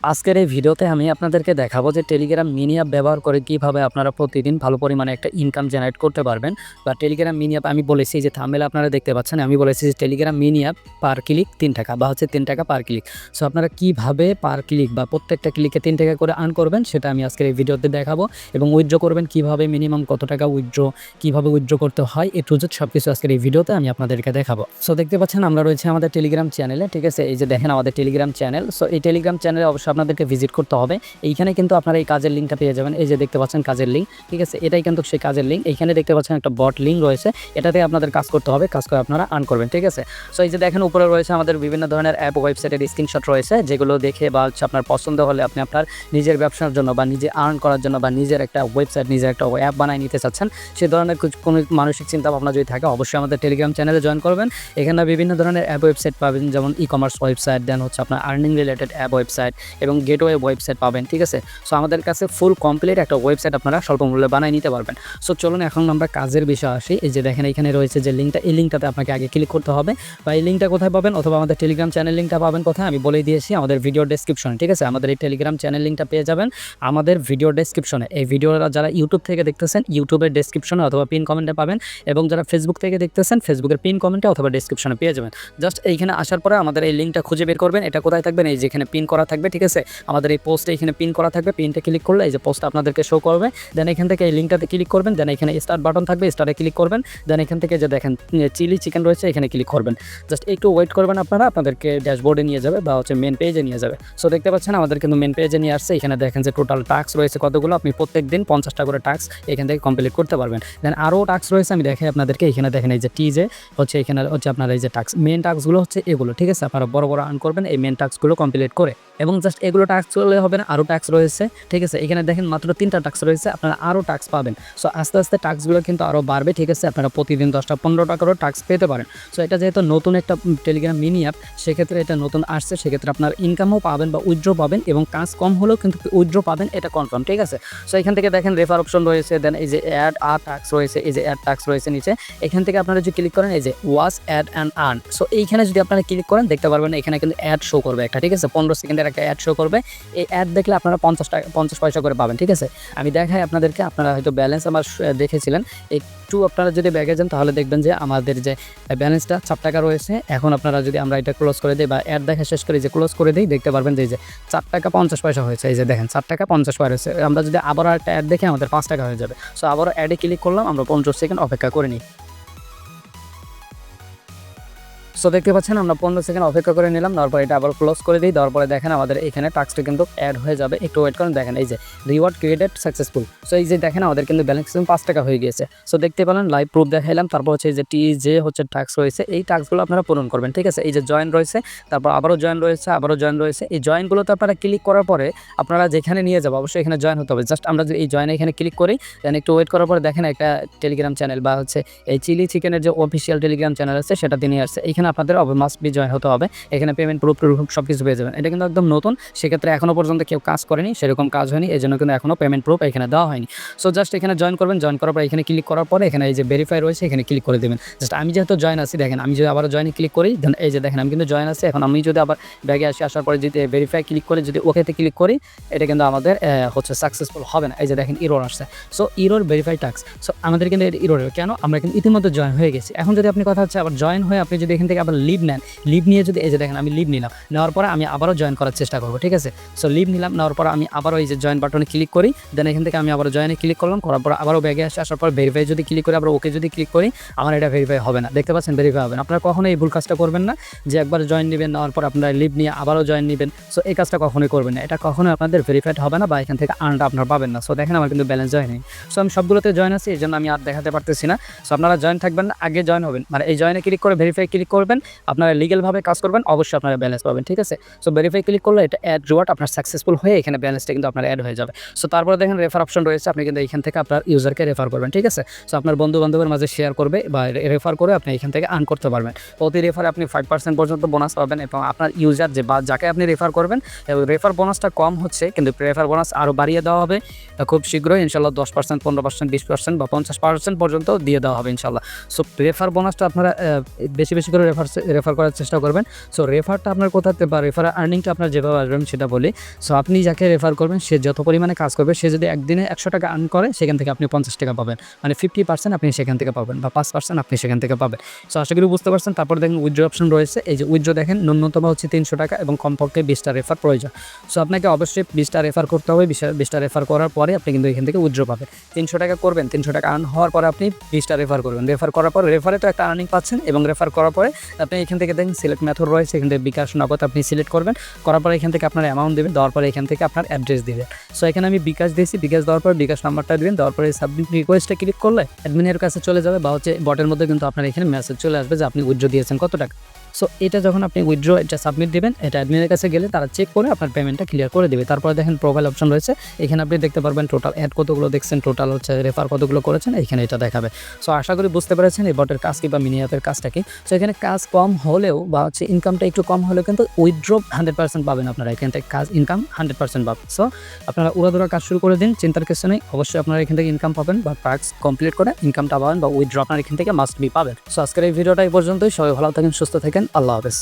আজকের এই ভিডিওতে আমি আপনাদেরকে দেখাবো যে টেলিগ্রাম মিনি অ্যাপ ব্যবহার করে কিভাবে আপনারা প্রতিদিন ভালো পরিমাণে একটা ইনকাম জেনারেট করতে পারবেন। বা টেলিগ্রাম মিনি অ্যাপ আমি বলেছি যে থাম্বনেলে আপনারা দেখতে পাচ্ছেন, আমি বলেছি যে টেলিগ্রাম মিনি অ্যাপ পার ক্লিক 3 টাকা বা হচ্ছে 3 টাকা পার ক্লিক। সো আপনারা কিভাবে পার ক্লিক বা প্রত্যেকটা ক্লিকে 3 টাকা করে আর্ন করবেন সেটা আমি আজকের এই ভিডিওতে দেখাবো, এবং উইথড্র করবেন কিভাবে, মিনিমাম কত টাকা উইথড্র, কিভাবে উইথড্র করতে হয়, টু জেড সবকিছু আজকের এই ভিডিওতে আমি আপনাদেরকে দেখাবো। সো দেখতে পাচ্ছেন আমরা রয়েছে আমাদের টেলিগ্রাম চ্যানেলে, ঠিক আছে। এই যে দেখেন আমাদের টেলিগ্রাম চ্যানেল। সো এই টেলিগ্রাম চ্যানেলে অবশ্যই আপনাদেরকে ভিজিট করতে হবে। এইখানে কিন্তু আপনারা এই কাজের লিঙ্কটা পেয়ে যাবেন। এই যে দেখতে পাচ্ছেন কাজের লিঙ্ক, ঠিক আছে, এটাই কিন্তু সেই কাজের লিঙ্ক। এইখানে দেখতে পাচ্ছেন একটা বট লিঙ্ক রয়েছে, এটাতে আপনাদের কাজ করতে হবে, কাজ করে আপনারা আর্ন করবেন, ঠিক আছে। সো এই যে দেখেন উপরে রয়েছে আমাদের বিভিন্ন ধরনের অ্যাপ, ওয়েবসাইটের স্ক্রিনশট রয়েছে, যেগুলো দেখে বা হচ্ছে আপনার পছন্দ হলে আপনি আপনার নিজের ব্যবসার জন্য বা নিজে আর্ন করার জন্য বা নিজের একটা ওয়েবসাইট, নিজের একটা অ্যাপ বানিয়ে নিতে চাচ্ছেন, সেই ধরনের কোনো মানসিক চিন্তা ভাবনা যদি থাকে অবশ্যই আমাদের টেলিগ্রাম চ্যানেলে জয়েন করবেন। এখানে বিভিন্ন ধরনের অ্যাপ ওয়েবসাইট পাবেন, যেমন ই কমার্স ওয়েবসাইট, দেন হচ্ছে আপনার আর্নিং রিলেটেড অ্যাপ ওয়েবসাইট এবং গেটওয়ে ওয়েবসাইট পাবেন, ঠিক আছে। সো আমাদের কাছে ফুল কমপ্লিট একটা ওয়েবসাইট আপনারা স্বল্প মূল্যে বানিয়ে নিতে পারবেন। সো চলুন এখন আমরা কাজের বিষয়ে আসি। এই যে দেখেন এখানে রয়েছে যে লিঙ্কটা, এই লিঙ্কটাতে আপনাকে আগে ক্লিক করতে হবে। বা এই লিঙ্কটা কোথায় পাবেন অথবা আমাদের টেলিগ্রাম চ্যানেল লিঙ্কটা পাবেন কোথায় আমি বলে দিয়েছি আমাদের ভিডিও ডেসক্রিপশনে, ঠিক আছে। আমাদের এই টেলিগ্রাম চ্যানেল লিঙ্কটা পেয়ে যাবেন আমাদের ভিডিও ডেসক্রিপশনে। এই ভিডিওটা যারা ইউটিউব থেকে দেখতেছেন ইউটিউবের ডেসক্রিপশনে অথবা পিন কমেন্টে পাবেন, এবং যারা ফেসবুক থেকে দেখতেছেন ফেসবুকের পিন কমেন্টে অথবা ডেসক্রিপশনে পেয়ে যাবেন। জাস্ট এইখানে আসার পরে আমাদের এই লিঙ্কটা খুঁজে বের করবেন। এটা কোথায় থাকবেন, এই যেখানে পিন করা থাকবে, ঠিক আছে। আমাদের এই পোস্টে এখানে পিন করা থাকবে, পিনটা ক্লিক করলে এই যে পোস্ট আপনাদেরকে শো করবে। দেন এখান থেকে এই লিঙ্কটাতে ক্লিক করবেন, দেন এখানে স্টার্ট বাটন থাকবে, স্টারে ক্লিক করবেন। দেন এখান থেকে যে দেখেন চিলি চিকেন রয়েছে, এখানে ক্লিক করবেন। জাস্ট একটু ওয়েট করবেন, আপনারা আপনাদেরকে ড্যাশবোর্ডে নিয়ে যাবে বা হচ্ছে মেন পেজে নিয়ে যাবে। সো দেখতে পাচ্ছেন আমাদের কিন্তু মেন পেজে নিয়ে আসছে। এখানে দেখেন যে টোটাল টাস্ক রয়েছে কতগুলো, আপনি প্রত্যেক দিন 50টা করে টাস্ক এখান থেকে কমপ্লিট করতে পারবেন। দেন আরও টাস্ক রয়েছে, আমি দেখাই আপনাদেরকে। এখানে দেখেন এই যে টিজে হচ্ছে, এখানে হচ্ছে আপনার এই যে টাস্ক, মেন টাস্কগুলো হচ্ছে এগুলো, ঠিক আছে। আপনারা বড় বড় আর্ন করবেন এই মেন টাস্কগুলো কমপ্লিট করে, এবং জাস্ট এগুলো টাস্ক করলে হবে না, আরও টাস্ক রয়েছে, ঠিক আছে। এখানে দেখেন মাত্র 3টা টাস্ক রয়েছে, আপনারা আরও টাস্ক পাবেন। সো আস্তে আস্তে টাস্কগুলো কিন্তু আরও বাড়বে, ঠিক আছে। আপনারা প্রতিদিন 10টা 15টা করে টাস্ক পেতে পারেন। সো এটা যেহেতু নতুন একটা টেলিগ্রাম মিনি অ্যাপ, সেক্ষেত্রে এটা নতুন আসছে, সেক্ষেত্রে আপনার ইনকামও পাবেন বা উইথড্র পাবেন, এবং কাজ কম হলেও কিন্তু উইথড্র পাবেন, এটা কনফার্ম, ঠিক আছে। সো এখান থেকে দেখেন রেফার অপশন রয়েছে, দেন এই যে অ্যাড আর টাস্ক রয়েছে, এই যে অ্যাড টাস্ক রয়েছে নিচে। এখান থেকে আপনারা যদি ক্লিক করেন এই যে watch ad and earn, so এইখানে যদি আপনারা ক্লিক করেন দেখতে পারবেন এখানে কিন্তু অ্যাড শো করবে একটা, ঠিক আছে। 15 সেকেন্ডের একটা অ্যাড শো করবে। এই অ্যাড দেখলে আপনারা 50 পয়সা করে পাবেন, ঠিক আছে। আমি দেখাই আপনাদেরকে, আপনারা হয়তো ব্যালেন্স আমার দেখেছিলেন। একটু আপনারা যদি ব্যাগে যান তাহলে দেখবেন যে আমাদের যে ব্যালেন্সটা 4 টাকা রয়েছে। এখন আপনারা যদি আমরা এটা ক্লোজ করে দিই বা অ্যাড দেখা শেষ করে যে ক্লোজ করে দিই, দেখতে পারবেন যে এই যে 4 টাকা 50 পয়সা হয়েছে। এই যে দেখেন 4 টাকা 50 পয়সা হয়েছে। আমরা যদি আবারও একটা অ্যাড দেখে আমাদের 5 টাকা হয়ে যাবে। সো আবারও অ্যাডে ক্লিক করলাম, আমরা 50 সেকেন্ড অপেক্ষা করে নিই। সো দেখতে পাচ্ছেন আমরা 15 সেকেন্ড অপেক্ষা করে নিলাম, তারপর এটা আবার ক্লোজ করে দিই। তারপরে দেখেন আমাদের এখানে টাস্কটা কিন্তু অ্যাড হয়ে যাবে। একটু ওয়েট করেন, দেখেন এই যে রিওয়ার্ড ক্রিয়েটেড সাকসেসফুল। সো এই যে দেখেন আমাদের কিন্তু ব্যালেন্স 5 টাকা হয়ে গিয়েছে। সো দেখতে পেলেন, লাইভ প্রুফ দেখাইলাম। তারপর হচ্ছে এই যে যে হচ্ছে টাস্ক রয়েছে, এই টাস্কগুলো আপনারা পূরণ করবেন, ঠিক আছে। এই যে জয়েন রয়েছে, তারপর আবারও জয়েন রয়েছে, আবারও জয়েন রয়েছে। এই জয়েনগুলোতে আপনারা ক্লিক করার পরে আপনারা যেখানে নিয়ে যাবো অবশ্যই এখানে জয়েন হতে হবে। জাস্ট আমরা যদি এই জয়েনে এখানে ক্লিক করি, দেন একটু ওয়েট করার পরে দেখেন একটা টেলিগ্রাম চ্যানেল বা হচ্ছে এই চিলি চিকেনের যে অফিসিয়াল টেলিগ্রাম চ্যানেল আছে সেটাতে নিয়ে আসছে। এখানে আপনাদের মাস্ট বি জয়েন হতে হবে। এখানে পেমেন্ট প্রুফ সব কিছু পেয়ে যাবেন। এটা কিন্তু একদম নতুন, সেক্ষেত্রে এখনও পর্যন্ত কেউ কাজ করেনি, সেরকম কাজ হয়নি, এই জন্য কিন্তু এখনও পেমেন্ট প্রুফ এখানে দেওয়া হয়নি। সো জাস্ট এখানে জয়েন করবেন, জয়েন করার পর এখানে ক্লিক করার পরে এখানে এই যে ভেরিফাই রয়েছে, এখানে ক্লিক করে দেবেন। জাস্ট আমি যেহেতু জয়েন আছি, দেখেন আমি যদি আবার জয়েনে ক্লিক করি, দেন এই যে দেখেন আমি কিন্তু জয়েন আছি। এখন আমি যদি আবার ব্যাগে আসার পরে যদি ভেরিফাই ক্লিক করে যদি ওকেতে ক্লিক করি, এটা কিন্তু আমাদের হচ্ছে সাকসেসফুল হবে না। এই যে দেখেন ইরর আসছে। So error verify task. So আমাদের কিন্তু ইরর কেন, আমরা কিন্তু ইতিমধ্যে জয়েন হয়ে গেছি। এখন যদি আপনি কথা হচ্ছে আবার জয়েন হয়ে আপনি যদি এখান থেকে আবার লিভ নেন, লিভ নিয়ে যদি এই যে দেখেন আমি লিভ নিলাম, নেওয়ার পরে আমি আবারও জয়েন করার চেষ্টা করবো, ঠিক আছে। সো লিভ নিলাম, নেওয়ার পর আমি আবারও এই যে জয়েন বাটনে ক্লিক করি, দেন এখান থেকে আমি আবারও জয়েনে ক্লিক করলাম, করার পর আবারও ব্যাগে আসার পর ভেরিফাই যদি ক্লিক করি, আবার ওকে যদি ক্লিক করি, আমার এটা ভেরিফাই হবে না। দেখতে পাচ্ছেন ভেরিফাই হবে না। আপনারা কখনো এই ভুল কাজটা করবেন না যে একবার জয়েন নেবেন, নেওয়ার পর আপনারা লিভ নিয়ে আবারও জয়েন নেবেন। সো এই কাজটা কখনোই করবেন না, এটা কখনোই আপনাদের ভেরিফাইড হবে না বা এখান থেকে আর্নটা আপনারা পাবেন না। সো দেখেন আমার কিন্তু ব্যালেন্স জয়েন নেই। সো আমি সবগুলোতে জয়েন আছি, এই জন্য আমি আর দেখাতে পারতেছি না। সো আপনারা জয়েন থাকবেন না, আগে জয়েন হবেন, মানে এই জয়েনে ক্লিক করে ভেরিফাই ক্লিক করবেন, আপনারা লিগ্যালভাবে কাজ করবেন, অবশ্যই আপনারা ব্যালেন্স পাবেন, ঠিক আছে। সো ভেরিফাই ক্লিক করলে এটা অ্যাড রিওয়ার্ড আপনার সাকসেসফুল হয়ে এখানে ব্যালেন্সটা কিন্তু আপনার অ্যাড হয়ে যাবে। সো তারপরে দেখেন রেফার অপশন রয়েছে, আপনি কিন্তু এখান থেকে আপনার ইউজারকে রেফার করবেন, ঠিক আছে। সো আপনার বন্ধু বান্ধবের মাঝে শেয়ার করবে বা রেফার করে আপনি এখান থেকে আর্ন করতে পারবেন। প্রতি রেফারে আপনি 5% পর্যন্ত বোনাস পাবেন, এবং আপনার ইউজার যে বা যাকে আপনি রেফার করবেন, এবং রেফার বোনাসটা কম হচ্ছে, কিন্তু রেফার বোনাস আরও বাড়িয়ে দেওয়া হবে খুব শীঘ্রই ইনশাল্লাহ। 10%, 15%, 20% বা 50% পর্যন্ত দিয়ে দেওয়া হবে ইনশাল্লাহ। সো রেফার বোনাসটা আপনারা বেশি বেশি করে রেফার রেফার করার চেষ্টা করবেন। সো রেফারটা আপনার কোথাতে বা রেফারের আর্নিংটা আপনার যেভাবে আসবেন সেটা বলি। সো আপনি যাকে রেফার করবেন সে যত পরিমাণে কাজ করবে, সে যদি একদিনে 100 টাকা আর্ন করে সেখান থেকে আপনি 50 টাকা পাবেন, মানে 50% আপনি সেখান থেকে পাবেন বা 5% আপনি সেখান থেকে পাবেন। সো আশা করি বুঝতে পারছেন। তারপর দেখেন উইথড্র অপশন রয়েছে। এই যে উইথড্র দেখেন ন্যূনতম হচ্ছে 300 টাকা এবং কমপক্ষে 20টা রেফার প্রয়োজন। সো আপনাকে অবশ্যই 20টা রেফার করতে হবে। 20টা রেফার করার পরে আপনি কিন্তু এখান থেকে উইথড্র পাবেন। 300 টাকা করবেন, 300 টাকা আর্ন হওয়ার পরে আপনি 20টা রেফার করবেন। রেফার করার পর রেফারে তো একটা আর্নিং পাচ্ছেন এবং রেফার করার পরে আপনি এখান থেকে দেখেন সিলেক্ট মেথড রয়েছে, এখান থেকে বিকাশ নগদ আপনি সিলেক্ট করবেন। করার পরে এখান থেকে আপনার অ্যামাউন্ট দেবেন, দেওয়ার পরে এখান থেকে আপনার অ্যাড্রেস দিবেন। সো এখানে আমি বিকাশ দিয়েছি, বিকাশ দেওয়ার পর বিকাশ নাম্বারটা দিবেন, দেওয়ার পরে সাবমিট রিকোয়েস্টে ক্লিক করলে অ্যাডমিনের কাছে চলে যাবে বা হচ্ছে বটের মধ্যে কিন্তু আপনার এখানে মেসেজ চলে আসবে যে আপনি উইথড্র দিয়েছেন কত টাকা। সো এটা যখন আপনি উইথড্র এটা সাবমিট দিবেন, এটা অ্যাডমিনের কাছে গেলে তারা চেক করে আপনার পেমেন্টটা ক্লিয়ার করে দেবে। তারপরে দেখেন প্রোফাইল অপশন রয়েছে, এখানে আপনি দেখতে পারবেন টোটাল অ্যাড কতগুলো দেখছেন, টোটাল হচ্ছে রেফার কতগুলো করেছেন, এখানে এটা দেখাবে। সো আশা করি বুঝতে পেরেছেন এই বটের কাজ কি বা মিনি অ্যাপের কাজটা কি। সো এখানে কাজ কম হলেও বা হচ্ছে ইনকামটা একটু কম হলেও কিন্তু উইথড্র 100% পাবেন আপনারা, এখান থেকে কাজ ইনকাম 100% পাবেন। সো আপনারা উড়াধুরা কাজ শুরু করে দিন, চিন্তার কিছু নেই। অবশ্যই আপনারা এখান থেকে ইনকাম পাবেন বা টাস্ক কমপ্লিট করে ইনকামটা পাবেন বা উইথড্র আপনার এখান থেকে মাস্ট বি পাবেন। সো আজকের এই ভিডিওটা এই পর্যন্তই। সবাই ভালো থাকেন, সুস্থ থাকেন, আল্লাহ হাফেজ।